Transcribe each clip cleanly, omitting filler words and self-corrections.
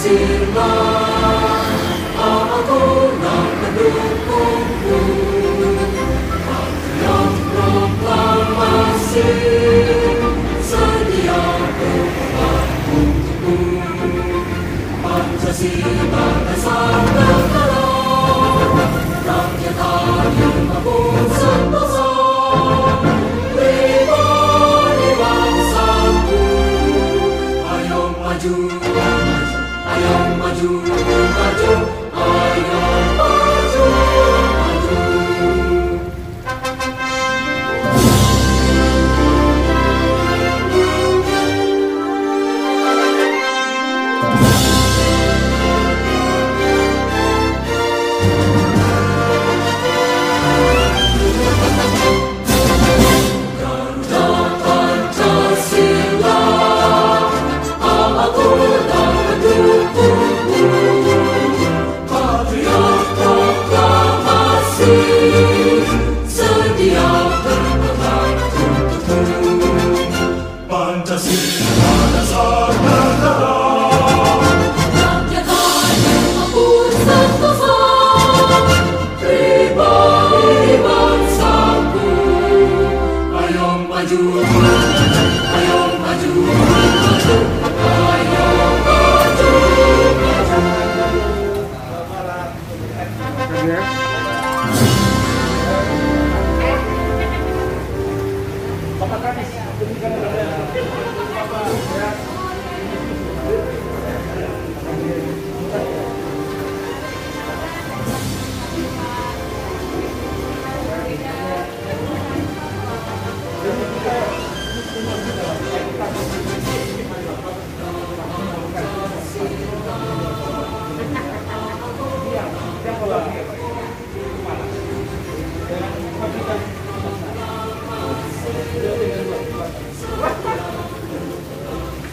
Pancasila, aku nak mendukungmu. Patriot proklamasi, sedia berkorban untukmu. Pancasila dasar negara, rakyat adil maupun sentosa. Pribadi bangsaku, ayo maju, ayo maju, maju, ayo maju, maju. Pancasila dasar negara, rakyat adil maupun sentosa. Pribadi bangsaku, ayo maju, ayo maju, maju, ayo maju, maju. Bapak Kadis,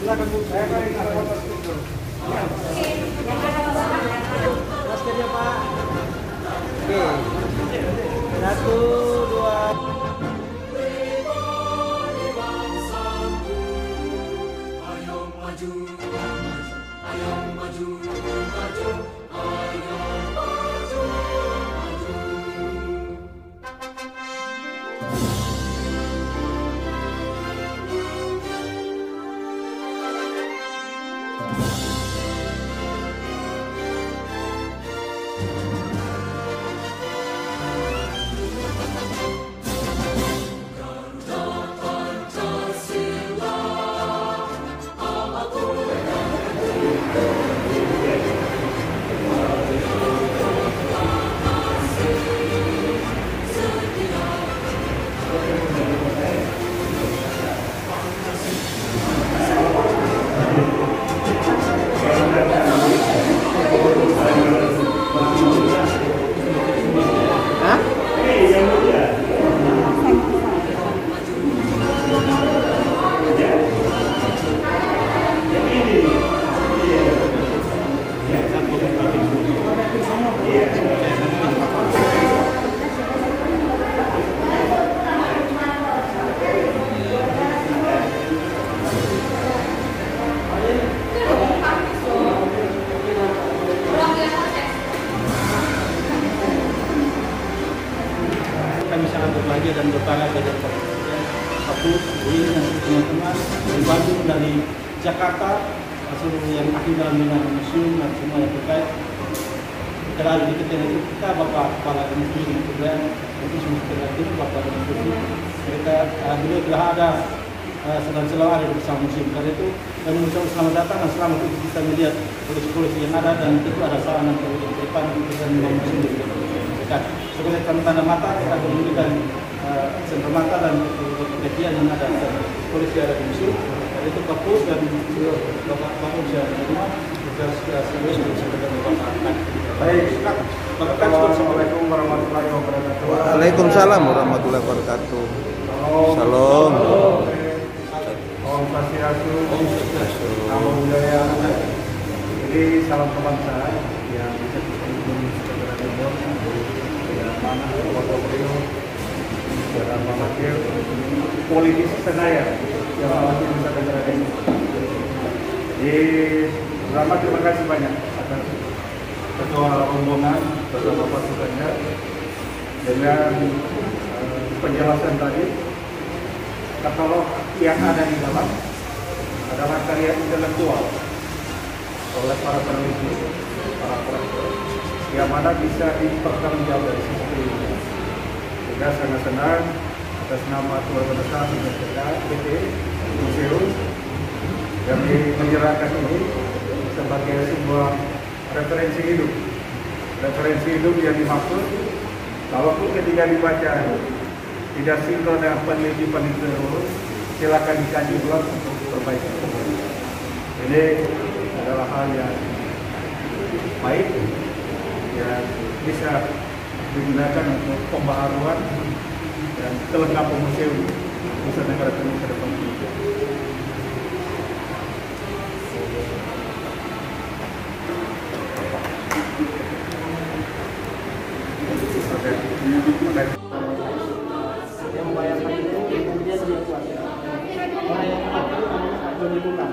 silakan Bu, saya akan foto dulu. Maskernya Pak. Oke. 1, 2. Ayo maju, ayo maju, maju, ayo maju, maju. Kami sangat berbahagia dan berbangga kepada Kapus, teman-teman dari Bandung, dari Jakarta, seluruh yang aktif dalam bidang museum dan semua yang terkait. Terlalu di ketika itu kita Bapak Kepala Museum juga itu semua terkait Bapak Museum. Mereka beliau telah ada selalu ada bersama museum. Karena itu kami mengucapkan selamat datang dan selamat untuk kita melihat polisi-polisi yang ada dan itu ada sarana untuk ke depan dan membangun museum di dekat. Sebagai tanda mata kita akan memberikan senter mata dan kejadian yang ada polisi ada di museum. Itu Kapus dan Bapak bisa menerima tugas serius untuk sebagai Bapak. Baik, Assalamualaikum warahmatullahi wabarakatuh. Waalaikumsalam warahmatullahi wabarakatuh. Salam. Om Swastiastu. Namo Buddhaya. Jadi salam kebangsaan yang bisa kita Timur, yang mana Bapak Beliau, dan Muhammadiyah, politisi Senayan yang masih bisa terjadi. Jadi Selamat, terima kasih banyak atas ketua rombongan bersama pasukannya dengan penjelasan tadi. Katalog yang ada di dalam adalah karya intelektual oleh para peneliti, para profesor, yang mana bisa dipertanggungjawab dari sisi ilmiah. Sehingga sangat senang atas nama Keluarga Besar Indonesia PT Museum yang menyerahkan ini sebagai sebuah referensi hidup. Referensi hidup yang dimaksud, kalaupun ketika dibaca tidak sinkron dengan peneliti-peneliti terus, silakan dikaji ulang untuk perbaikan. Ini adalah hal yang baik yang bisa digunakan untuk pembaharuan dan kelengkapan museum Nusa Tenggara Timur ke depan. Yang membayarkan itu kemudian dia kuasa. Orang yang mati namanya Joni Luna.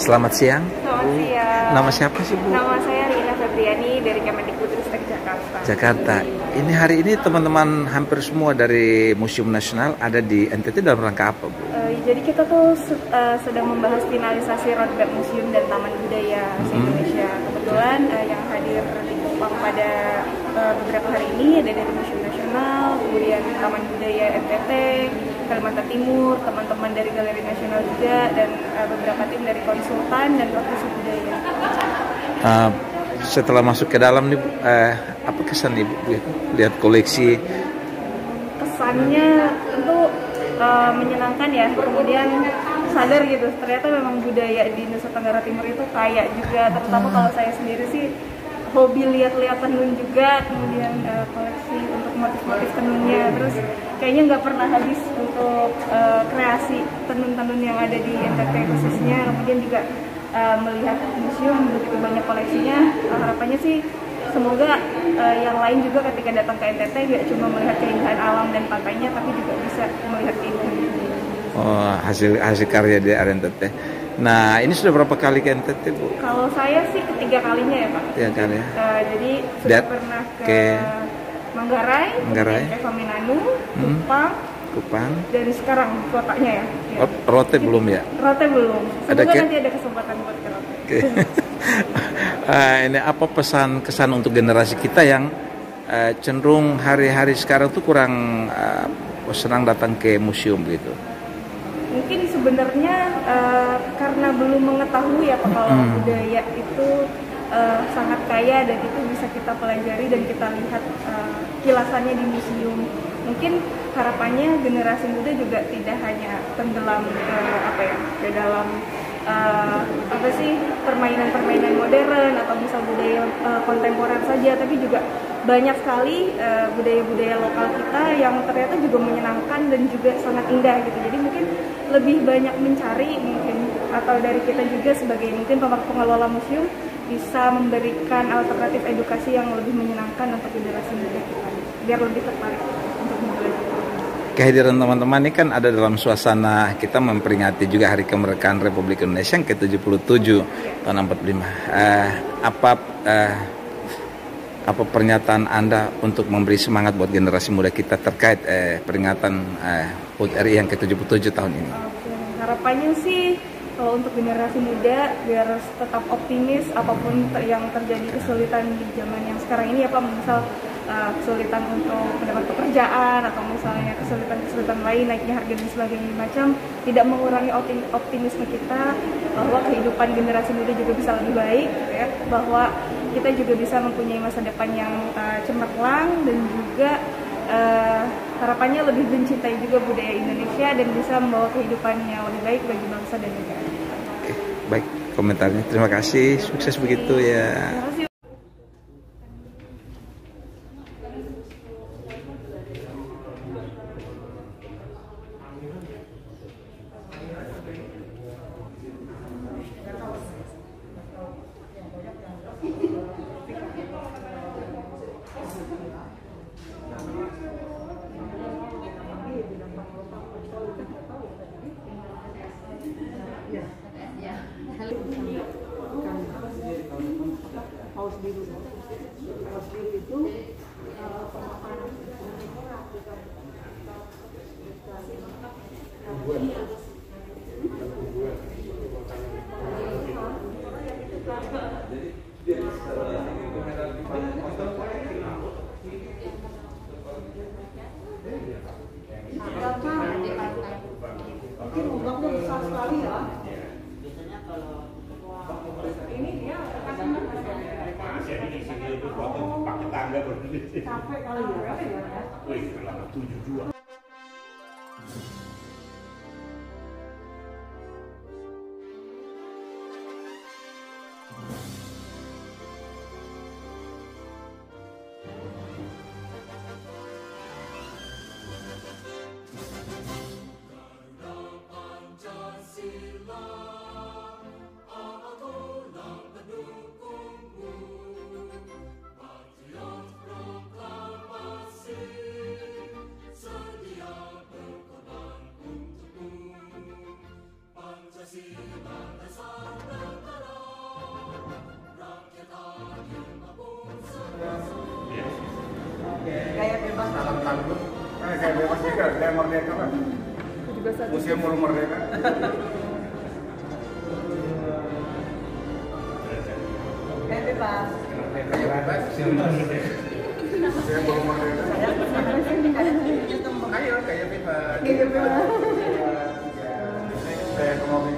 Selamat siang. Selamat siang. Nama siapa sih, Bu? Nama saya Rina Febriani dari Kemendikbudristek Jakarta. Jakarta. Ini hari ini teman-teman hampir semua dari Museum Nasional ada di NTT dalam rangka apa, Bu? Jadi kita tuh sedang membahas finalisasi roadmap museum dan taman budaya se-Indonesia. Kebetulan yang hadir di Kupang pada beberapa hari ini ada dari Museum Nasional, kemudian Taman Budaya NTT, Kalimantan Timur, teman-teman dari Galeri Nasional juga, dan beberapa tim dari konsultan dan praktisi budaya. Setelah masuk ke dalam nih, apa kesan Ibu lihat koleksi? Kesannya tentu menyenangkan ya, kemudian sadar gitu, ternyata memang budaya di Nusa Tenggara Timur itu kaya juga, terutama kalau saya sendiri sih hobi lihat-lihat tenun juga, kemudian koleksi untuk motif-motif tenunnya, terus kayaknya nggak pernah habis untuk kreasi tenun-tenun yang ada di NTT khususnya, kemudian juga melihat museum begitu banyak koleksinya. Harapannya sih semoga yang lain juga ketika datang ke NTT nggak cuma melihat keindahan alam dan pantainya, tapi juga bisa melihat keindahan budaya. Oh, hasil karya di NTT. Nah, ini sudah berapa kali ke NTT, Bu? Kalau saya sih ketiga kalinya ya, Pak. Tiga kali. Jadi sudah pernah ke Manggarai, ke Vaminanu, Kupang, dan sekarang kotanya ya. Rote belum ya? Rote belum. Semoga nanti ada kesempatan buat ke Rote. Okay. Ini apa pesan kesan untuk generasi kita yang cenderung hari-hari sekarang tuh kurang senang datang ke museum gitu? Mungkin sebenarnya karena belum mengetahui ya kalau budaya itu sangat kaya dan itu bisa kita pelajari dan kita lihat kilasannya di museum. Mungkin harapannya generasi muda juga tidak hanya tenggelam ke dalam permainan-permainan modern atau misal budaya kontemporer saja, tapi juga banyak sekali budaya-budaya lokal kita yang ternyata juga menyenangkan dan juga sangat indah gitu. Jadi mungkin lebih banyak mencari mungkin, atau dari kita juga sebagai mungkin pengelola museum bisa memberikan alternatif edukasi yang lebih menyenangkan untuk generasi muda kita, biar lebih tertarik untuk belajar. kehadiran teman-teman ini kan ada dalam suasana kita memperingati juga Hari Kemerdekaan Republik Indonesia yang ke-77 tahun 45. Apa pernyataan Anda untuk memberi semangat buat generasi muda kita terkait peringatan HUT RI yang ke-77 tahun ini? Harapannya sih kalau untuk generasi muda biar tetap optimis apapun yang terjadi kesulitan di zaman yang sekarang ini, apa misal kesulitan untuk mendapat pekerjaan atau misalnya kesulitan lain, naiknya harga dan sebagainya macam, tidak mengurangi optimisme kita bahwa kehidupan generasi muda juga bisa lebih baik, gitu ya, bahwa kita juga bisa mempunyai masa depan yang cemerlang dan juga harapannya lebih mencintai juga budaya Indonesia dan bisa membawa kehidupan yang lebih baik bagi bangsa dan negara. Oke, baik komentarnya. Terima kasih, sukses begitu ya. Terima kasih. Paus biru itu mungkin ombaknya besar sekali ya. Biasanya kalau ini dia pakai tangga berdiri. capek kali ya. Wih, lama 72. Gaya bebas Salam tangguh. Gaya bebas juga, gaya merdeka kan. Museum Mulu Merdeka. gaya bebas. Gaya bebas. Museum Mulu Merdeka. Ayo, gaya bebas. Gaya bebas. Gaya ekonomi.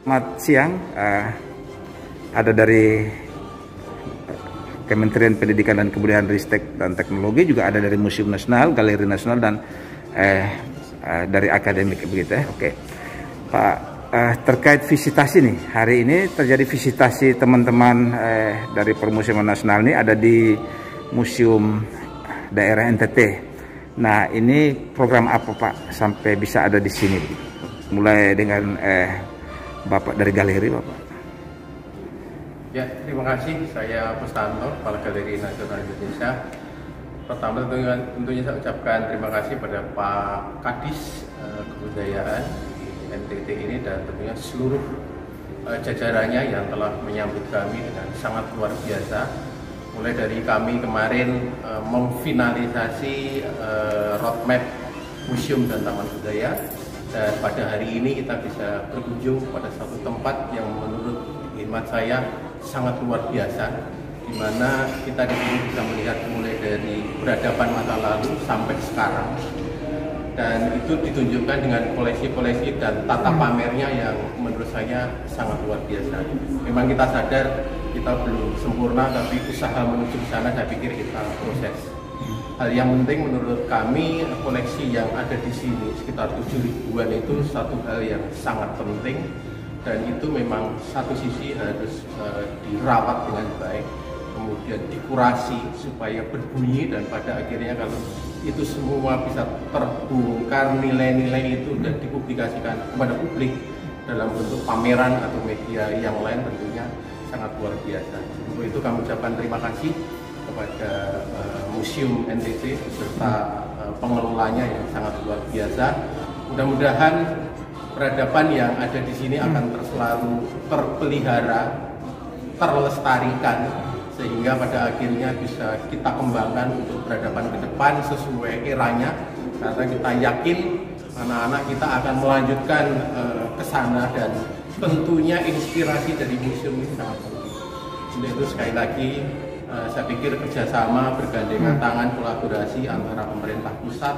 Selamat siang, ada dari Kementerian Pendidikan dan Kebudayaan, Ristek dan Teknologi, juga ada dari Museum Nasional, Galeri Nasional, dan dari akademik begitu ya. Oke, Pak, terkait visitasi nih, hari ini terjadi visitasi teman-teman dari Permusiuman Nasional ini ada di Museum Daerah NTT. Nah, ini program apa Pak sampai bisa ada di sini? Mulai dengan Bapak dari galeri, Bapak. Ya, terima kasih. Saya Pustanto, Kepala Galeri Nasional Indonesia. Pertama tentunya saya ucapkan terima kasih pada Pak Kadis Kebudayaan di NTT ini dan tentunya seluruh jajarannya yang telah menyambut kami dengan sangat luar biasa. Mulai dari kami kemarin memfinalisasi roadmap museum dan taman budaya. Dan pada hari ini kita bisa berkunjung pada satu tempat yang menurut hemat saya sangat luar biasa, di mana kita di sini bisa melihat mulai dari peradaban masa lalu sampai sekarang. Dan itu ditunjukkan dengan koleksi-koleksi dan tata pamernya yang menurut saya sangat luar biasa. Memang kita sadar kita belum sempurna, tapi usaha menuju ke sana saya pikir kita proses. Hal yang penting menurut kami, koleksi yang ada di sini sekitar 7 ribuan itu satu hal yang sangat penting, dan itu memang satu sisi harus dirawat dengan baik, kemudian dikurasi supaya berbunyi, dan pada akhirnya kalau itu semua bisa terbongkar, nilai-nilai itu dan dipublikasikan kepada publik dalam bentuk pameran atau media yang lain, tentunya sangat luar biasa. Untuk itu kami ucapkan terima kasih kepada Museum NTT beserta pengelolanya yang sangat luar biasa. Mudah-mudahan peradaban yang ada di sini akan selalu terpelihara, terlestarikan, sehingga pada akhirnya bisa kita kembangkan untuk peradaban ke depan sesuai eranya, karena kita yakin anak-anak kita akan melanjutkan ke sana, dan tentunya inspirasi dari museum ini sangat penting. Untuk itu sekali lagi saya pikir kerjasama, bergandengan tangan, kolaborasi antara pemerintah pusat,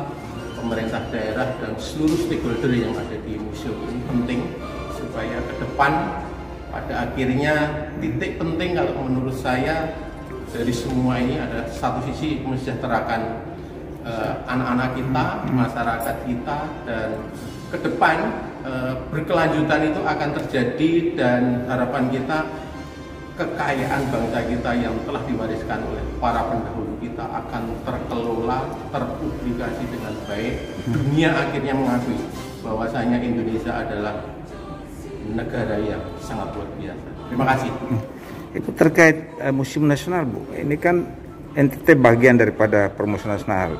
pemerintah daerah, dan seluruh stakeholder yang ada di museum ini penting, supaya ke depan pada akhirnya titik penting kalau menurut saya dari semua ini ada satu sisi mensejahterakan anak-anak kita, masyarakat kita, dan ke depan berkelanjutan itu akan terjadi, dan harapan kita kekayaan bangsa kita yang telah diwariskan oleh para pendahulu kita akan terkelola, terpublikasi dengan baik. Dunia akhirnya mengakui bahwasanya Indonesia adalah negara yang sangat luar biasa. Terima kasih. Itu terkait Museum Nasional, Bu. Ini kan NTT bagian daripada promosi nasional.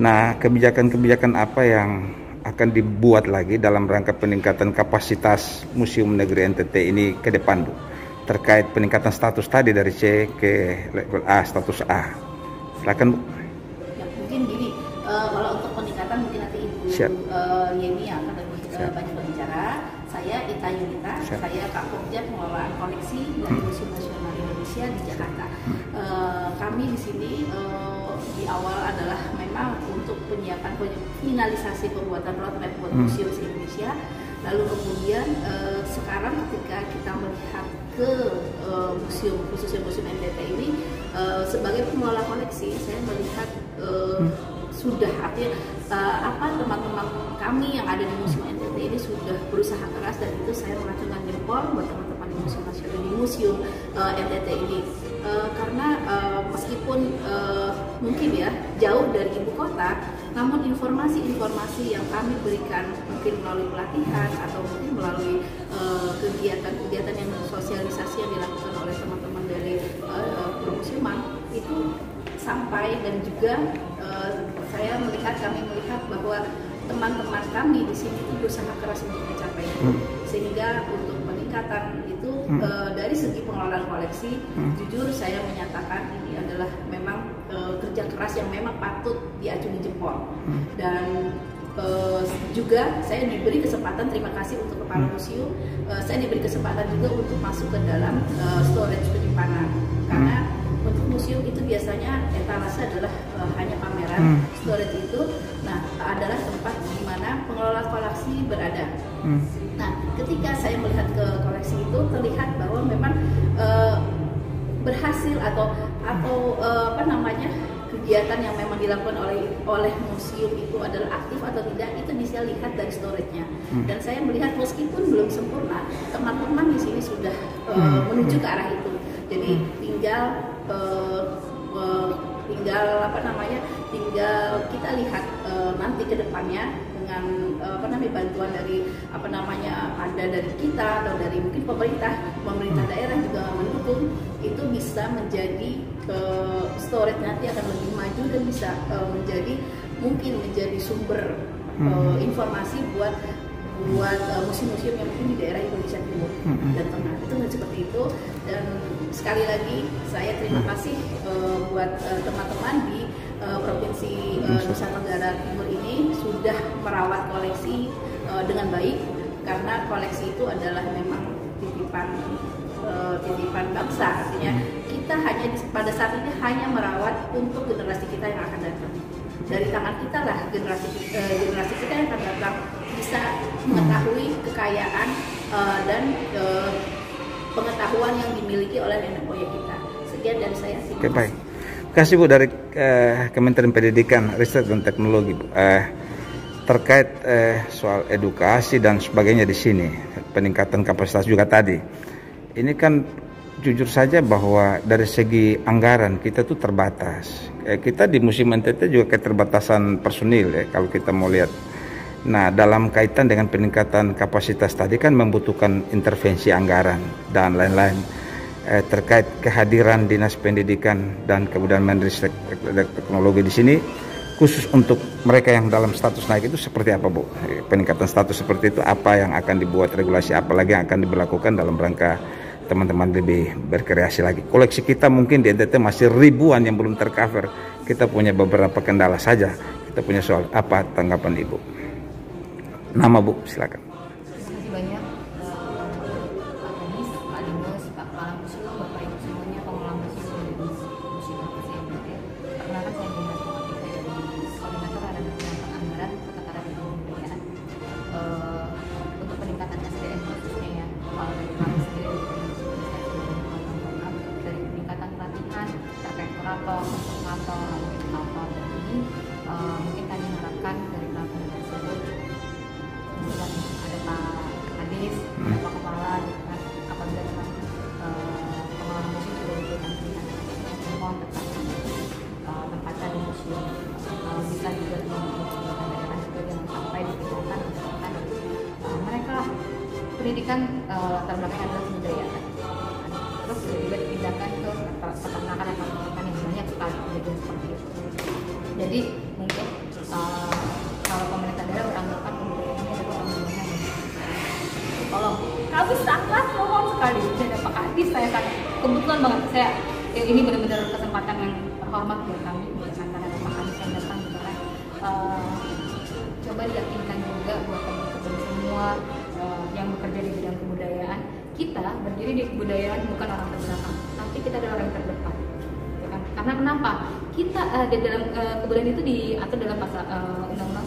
Nah, kebijakan-kebijakan apa yang akan dibuat lagi dalam rangka peningkatan kapasitas Museum Negeri NTT ini ke depan, Bu? Terkait peningkatan status tadi dari C ke level A, status A. Silakan, Bu. Ya, mungkin gini, kalau untuk peningkatan mungkin nanti Ibu Yeni yang akan lebih banyak berbicara. Saya Ita Yunita, saya Kak Pokja Pengelolaan Koleksi dari Museum Nasional Indonesia di Jakarta. Kami di sini di awal adalah memang untuk penyiapan finalisasi pembuatan roadmap buat museum di Indonesia. Lalu kemudian sekarang ketika kita melihat ke museum, khususnya Museum NTT ini sebagai pengelola koleksi, saya melihat sudah artinya teman-teman kami yang ada di Museum NTT ini sudah berusaha keras, dan itu saya mengacungkan jempol buat teman-teman di Museum Nasional, di Museum NTT ini, karena meskipun mungkin ya jauh dari ibu kota, namun informasi-informasi yang kami berikan mungkin melalui pelatihan atau mungkin melalui kegiatan-kegiatan yang sosialisasi yang dilakukan oleh teman-teman dari permusiuman itu sampai, dan juga kami melihat bahwa teman-teman kami di sini itu berusaha keras untuk mencapai itu, sehingga untuk peningkatan itu dari segi pengelolaan koleksi, jujur saya menyatakan ini adalah memang kerja keras yang memang patut diacungi jempol, dan juga saya diberi kesempatan, terima kasih untuk Kepala Museum, saya diberi kesempatan juga untuk masuk ke dalam storage penyimpanan, karena untuk museum itu biasanya etalase adalah hanya pameran, storage itu adalah tempat di mana pengelola koleksi berada. Nah, ketika saya melihat ke koleksi itu, terlihat bahwa memang berhasil atau kegiatan yang memang dilakukan oleh museum itu adalah aktif atau tidak, itu bisa lihat dari storage-nya. Dan saya melihat meskipun belum sempurna, teman-teman di sini sudah menuju ke arah itu. Jadi tinggal kita lihat nanti ke depannya dengan bantuan dari ada dari kita atau dari mungkin pemerintah daerah juga mendukung, itu bisa menjadi storage nanti akan lebih maju dan bisa menjadi sumber informasi buat museum-museum yang mungkin di daerah Indonesia Timur dan Tengah, itu seperti itu. Dan sekali lagi saya terima kasih buat teman-teman di Provinsi Nusa Tenggara Timur ini sudah merawat koleksi dengan baik, karena koleksi itu adalah memang titipan bangsa, artinya kita pada saat ini hanya merawat untuk generasi kita yang akan datang. Dari tangan kita lah generasi kita yang akan datang bisa mengetahui kekayaan dan pengetahuan yang dimiliki oleh nenek moyang kita. Sekian dari saya. Oke, baik. Terima kasih, Bu, dari Kementerian Pendidikan, Riset dan Teknologi, Bu. Terkait soal edukasi dan sebagainya di sini, peningkatan kapasitas juga tadi. Ini kan jujur saja bahwa dari segi anggaran kita tuh terbatas. Kita di Museum NTT juga keterbatasan personil ya kalau kita mau lihat. Nah, dalam kaitan dengan peningkatan kapasitas tadi kan membutuhkan intervensi anggaran dan lain-lain. Terkait kehadiran Dinas Pendidikan dan Kebudayaan Menristek Teknologi di sini, khusus untuk mereka yang dalam status naik itu seperti apa, Bu? Peningkatan status seperti itu, apa yang akan dibuat regulasi, apalagi yang akan diberlakukan dalam rangka teman-teman lebih berkreasi lagi. Koleksi kita mungkin di NTT masih ribuan yang belum tercover. Kita punya beberapa kendala saja. Kita punya soal apa tanggapan Ibu? Nama Bu, silakan. Terima kasih banyak Pak Kadis, Pak Dinas, Pak Kepala Museum, Bapak Ibu semuanya, pengelola museum dari Museum NTT. Perkenalkan saya Dinas Komunikasi dari Koordinator Ada Peningkatan Anggaran Kota Karang dan Kebudayaan. Untuk peningkatan SDM khususnya ya, kalau dari kami sendiri dari peningkatan pelatihan terkait kurator, konservator, edukator ini mungkin kami harapkan dari pelatihan tersebut kemudian ada Pak Kadis, ada Pak Kepala, apabila memang pengelola museum sudah diberikan peningkatan mohon tetap tempatkan di museum, kalau bisa juga di daerah juga jangan sampai dipindahkan misalkan mereka pendidikan latar belakang adalah kebudayaan, terus juga dipindahkan ke peternakan atau pendidikan yang banyak sekali kejadian seperti itu. Jadi mungkin kalau pemerintah daerah beranggapan tolong, kami sangat mohon sekali ada Pak Kadis, saya sangat kebetulan banget ini benar-benar kesempatan yang terhormat buat kami antara Pak Kadis yang datang juga kan. Coba diyakinkan juga buat teman-teman semua yang bekerja di bidang kebudayaan, kita berdiri di kebudayaan bukan orang terbelakang, tapi kita adalah orang terdepan. Ya kan? Karena kenapa? Kita di dalam kebudayaan itu diatur dalam pasal Undang-Undang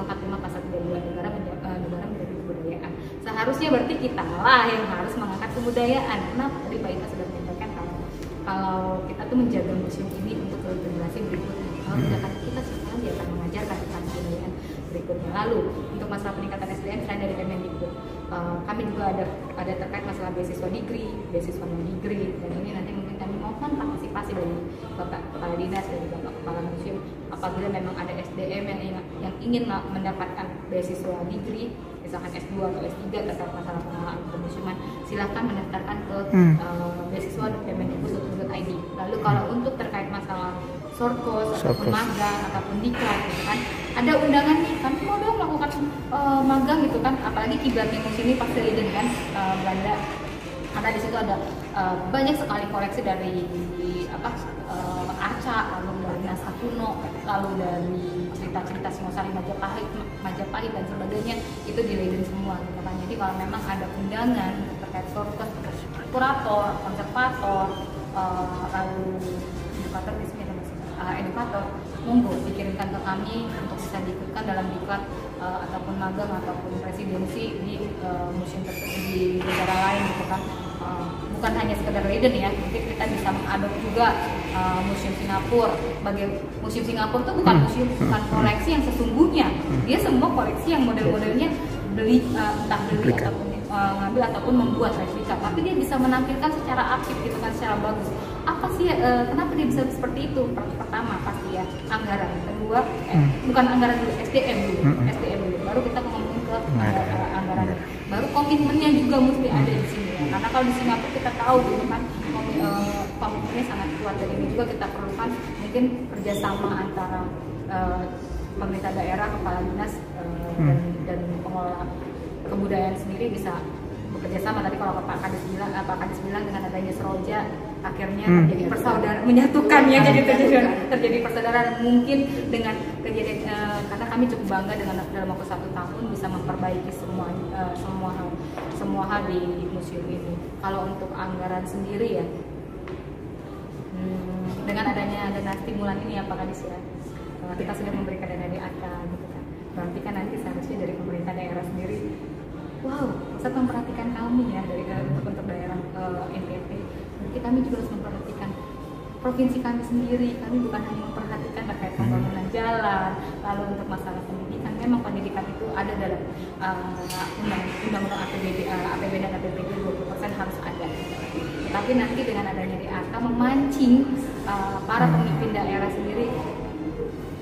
45 pasal 32 negara menjadi kebudayaan. Seharusnya berarti kita lah yang harus mengangkat kebudayaan. Kenapa? Tadi Pak Ita sudah menyampaikan kalau kita tuh menjaga museum ini untuk generasi berikutnya. Kalau misalkan kita sekarang dia akan mengajarkan tentang kebudayaan berikutnya. Lalu untuk masalah peningkatan SDM selain dari Kemendikbud, kami juga ada terkait masalah beasiswa degree, beasiswa non degree, dan ini nanti mungkin kami mohon partisipasi dari Bapak Kepala Dinas dan Bapak Kepala Museum apabila memang ada SDM yang ingin mendapatkan beasiswa degree, misalkan S2 atau S3 terkait masalah pengelolaan kemuseuman, silakan mendaftarkan ke beasiswa.kemendikbud.id. Lalu kalau untuk terkait masalah short course ataupun magang ataupun diklat gitu kan, ada undangan nih, kami mau dong melakukan magang gitu kan, apalagi kiblatnya museum ini pasti Leiden kan, Belanda, karena di situ ada banyak sekali koleksi dari arca, lalu dari naskah kuno, lalu dari cerita-cerita Singosari Majapahit dan sebagainya, itu di Leiden semua gitu kan. Jadi kalau memang ada undangan terkait short course, kurator, konservator, lalu edukator di sini edukator, monggo dikirimkan ke kami untuk bisa diikutkan dalam diklat ataupun magang ataupun presidensi di museum tersebut di negara lain gitu kan. Bukan hanya sekedar Leiden ya, mungkin kita bisa mengadop juga museum Singapura. Museum Singapura itu bukan museum, bukan koleksi yang sesungguhnya, dia semua koleksi yang model-modelnya beli ataupun ngambil ataupun membuat replika, tapi dia bisa menampilkan secara aktif gitu kan, secara bagus. Apa sih kenapa dia bisa seperti itu? Pertama pasti ya anggaran, kedua bukan anggaran dulu, SDM dulu, baru kita ngomongin ke anggaran, baru komitmennya juga mesti ada di sini ya. Karena kalau di Singapura kita tahu gitu kan komitmennya sangat kuat, dan ini juga kita perlukan mungkin kerjasama antara pemerintah daerah, kepala dinas dan pengelola kebudayaan sendiri bisa bekerja sama. Tadi kalau Pak Kadis bilang dengan adanya Seroja akhirnya terjadi persaudaraan, menyatukan ya, jadi terjadi persaudaraan mungkin dengan kejadian karena kami cukup bangga dengan dalam waktu 1 tahun bisa memperbaiki semua hal di museum ini. Kalau untuk anggaran sendiri ya, dengan adanya dana stimulan ini ya Pak Kadis ya, kita sudah memberikan dana DAK gitu kan. Berarti kan nanti seharusnya dari pemerintah daerah sendiri, wow, pusat memperhatikan kami ya, dari untuk daerah NTT. Berarti kami juga harus memperhatikan provinsi kami sendiri, kami bukan hanya memperhatikan terkait pembangunan jalan, lalu untuk masalah pendidikan, memang pendidikan itu ada dalam undang-undang APBD dan APBD 20% harus ada. Tetapi nanti dengan adanya DAK memancing para pemimpin daerah sendiri,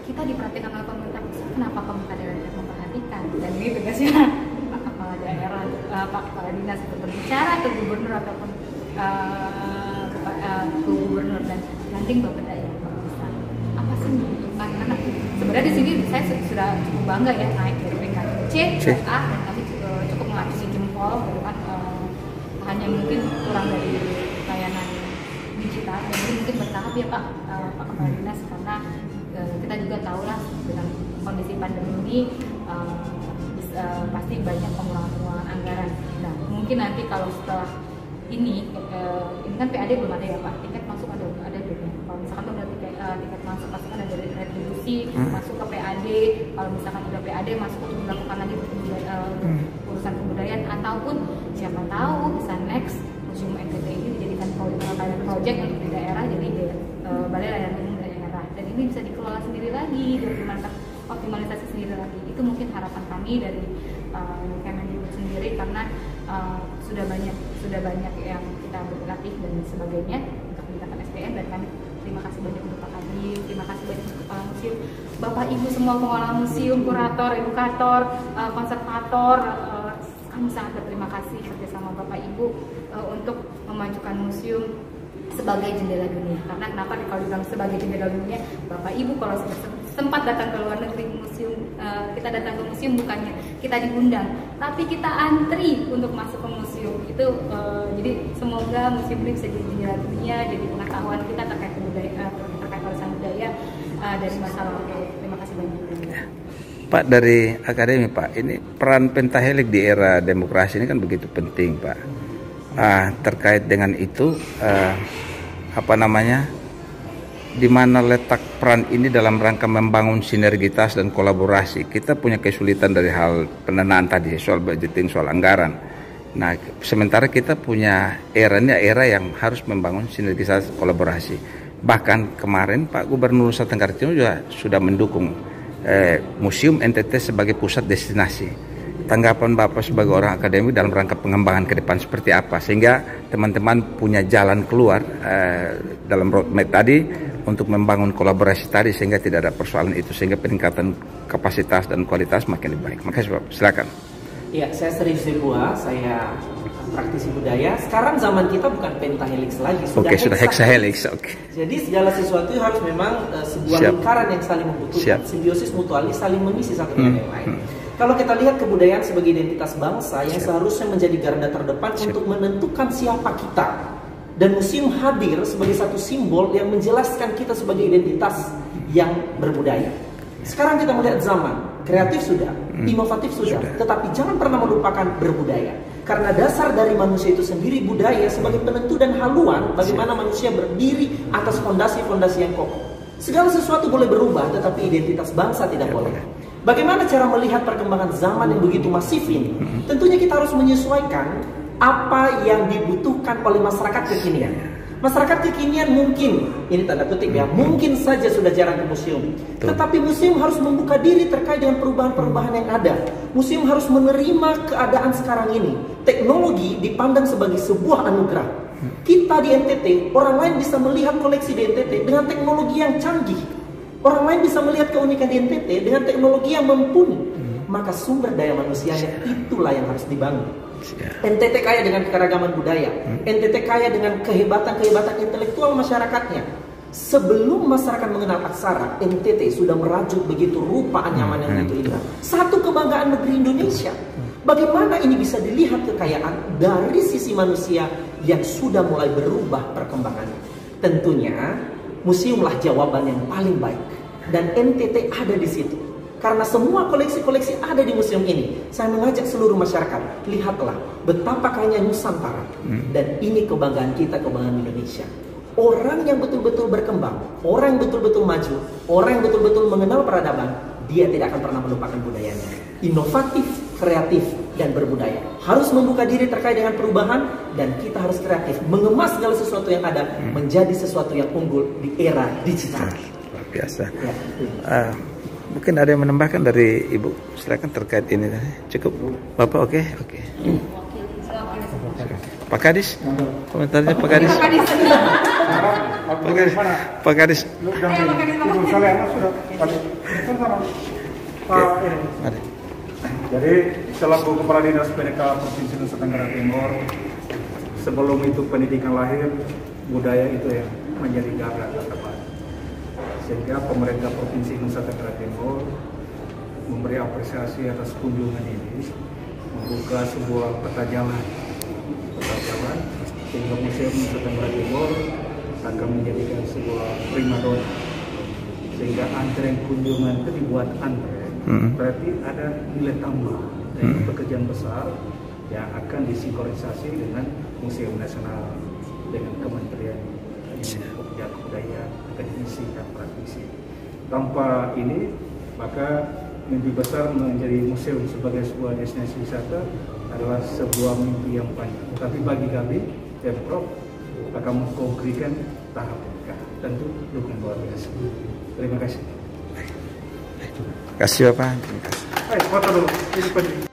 kita diperhatikan oleh pemerintah pusat, kenapa pemerintah daerah tidak memperhatikan? Dan ini tugasnya Pak Kepala Daerah, Pak Kepala Dinas untuk berbicara ke gubernur ataupun ke gubernur dan nanti Bapak Daerah apa sih membutuhkan, karena sebenarnya di sini saya sudah cukup bangga ya naik dari PKC ke A dan kami cukup mengacungi jempol gitu kan, hanya mungkin kurang dari layanan digital dan ini mungkin bertahap ya Pak Kepala Dinas, karena kita juga tahu lah dengan kondisi pandemi ini pasti banyak pengurangan anggaran. Nah mungkin nanti kalau setelah ini kan PAD belum ada ya Pak, tiket masuk ada belum? Kalau misalkan udah tiket masuk pasti kan ada retribusi masuk ke PAD, kalau misalkan udah PAD masuk untuk melakukan lagi urusan kebudayaan, ataupun siapa tahu bisa next Museum NTT ini dijadikan pilot project untuk di daerah, jadi balai layanan umum daerah, dan ini bisa dikelola sendiri lagi, optimalisasi sendiri lagi. Itu mungkin harapan kami dari Kemendikbud sendiri, karena sudah banyak yang kita berlatih dan sebagainya untuk peningkatan SDM, dan kami terima kasih banyak untuk Pak Kadif, terima kasih banyak untuk Kepala Museum, Bapak Ibu semua pengelola museum, kurator, edukator, konservator, kami sangat berterima kasih kerjasama Bapak Ibu untuk memajukan museum sebagai jendela dunia. Karena kenapa kalau dibilang sebagai jendela dunia, Bapak Ibu kalau sempat datang ke luar negeri museum, kita datang ke museum bukannya kita diundang, tapi kita antri untuk masuk ke museum itu. Jadi semoga museum ini bisa jadi jendela dunia, jadi pengetahuan kita terkait kebudayaan, terkait warisan budaya dari masa lalu. Terima kasih banyak. Pak, dari akademi Pak, ini peran pentahelik di era demokrasi ini kan begitu penting Pak. Terkait dengan itu di mana letak peran ini dalam rangka membangun sinergitas dan kolaborasi. Kita punya kesulitan dari hal pendanaan tadi, soal budgeting, soal anggaran. Nah, sementara kita punya era yang harus membangun sinergitas kolaborasi. Bahkan kemarin Pak Gubernur Nusa Tenggara Timur juga sudah mendukung Museum NTT sebagai pusat destinasi. Tanggapan Bapak sebagai orang akademik dalam rangka pengembangan ke depan seperti apa, sehingga teman-teman punya jalan keluar dalam roadmap tadi untuk membangun kolaborasi tadi, sehingga tidak ada persoalan itu, sehingga peningkatan kapasitas dan kualitas makin lebih baik. Makasih Bapak, silakan. Ya, saya Sri Sibua, saya praktisi budaya. Sekarang zaman kita bukan pentahelix lagi, sudah hexahelix. Jadi segala sesuatu harus memang sebuah lingkaran yang saling membutuhkan, simbiosis mutualis, saling mengisi satu dengan yang lain. Kalau kita lihat kebudayaan sebagai identitas bangsa yang seharusnya menjadi garda terdepan untuk menentukan siapa kita, dan museum hadir sebagai satu simbol yang menjelaskan kita sebagai identitas yang berbudaya. Sekarang kita melihat zaman, kreatif sudah, inovatif sudah, tetapi jangan pernah melupakan berbudaya. Karena dasar dari manusia itu sendiri budaya sebagai penentu dan haluan bagaimana manusia berdiri atas fondasi-fondasi yang kokoh. Segala sesuatu boleh berubah, tetapi identitas bangsa tidak boleh. Bagaimana cara melihat perkembangan zaman yang begitu masif ini? Tentunya kita harus menyesuaikan apa yang dibutuhkan oleh masyarakat kekinian. Masyarakat kekinian mungkin, ini tanda kutip ya, mungkin saja sudah jarang ke museum. Tetapi museum harus membuka diri terkait dengan perubahan-perubahan yang ada. Museum harus menerima keadaan sekarang ini. Teknologi dipandang sebagai sebuah anugerah. Kita di NTT, orang lain bisa melihat koleksi di NTT dengan teknologi yang canggih. Orang lain bisa melihat keunikan di NTT dengan teknologi yang mumpuni. Maka sumber daya manusianya itulah yang harus dibangun. NTT kaya dengan keragaman budaya, NTT kaya dengan kehebatan-kehebatan intelektual masyarakatnya. Sebelum masyarakat mengenal aksara, NTT sudah merajut begitu rupa anyaman yang begitu indah. Satu kebanggaan negeri Indonesia. Bagaimana ini bisa dilihat kekayaan dari sisi manusia yang sudah mulai berubah perkembangannya? Tentunya museumlah jawaban yang paling baik, dan NTT ada di situ. Karena semua koleksi-koleksi ada di museum ini. Saya mengajak seluruh masyarakat, lihatlah betapa kayanya Nusantara. Dan ini kebanggaan kita, kebanggaan Indonesia. Orang yang betul-betul berkembang, orang yang betul-betul maju, orang yang betul-betul mengenal peradaban, dia tidak akan pernah melupakan budayanya. Inovatif, kreatif dan berbudaya. Harus membuka diri terkait dengan perubahan dan kita harus kreatif mengemas segala sesuatu yang ada menjadi sesuatu yang unggul di era digital. Luar biasa. Ya. Mungkin ada yang menambahkan dari Ibu, silakan terkait ini. Cukup, Bapak? Oke. Pak Kadis, komentarnya Pak Kadis. Pak Kadis. Jadi selaku Kepala Dinas PDK Provinsi Nusa Tenggara Timur, sebelum itu pendidikan lahir, budaya itu yang menjadi garda terdepan. Sehingga pemerintah Provinsi Nusa Tenggara Timur memberi apresiasi atas kunjungan ini, membuka sebuah peta jalan sehingga Museum Nusa Tenggara Timur akan menjadikan sebuah primadona, sehingga antrean kunjungan itu dibuat antrean. Berarti ada nilai tambah dan pekerjaan besar yang akan disinkronisasi dengan Museum Nasional, dengan Kementerian Kebudayaan, akademisi dan praktisi. Tanpa ini, maka mimpi besar menjadi museum sebagai sebuah destinasi wisata adalah sebuah mimpi yang panjang. Tapi bagi kami, Pemprov akan mengkonkretkan tahap tentu dukungan luar biasa. Terima kasih. Terima kasih Bapak. Foto dulu, ini penting.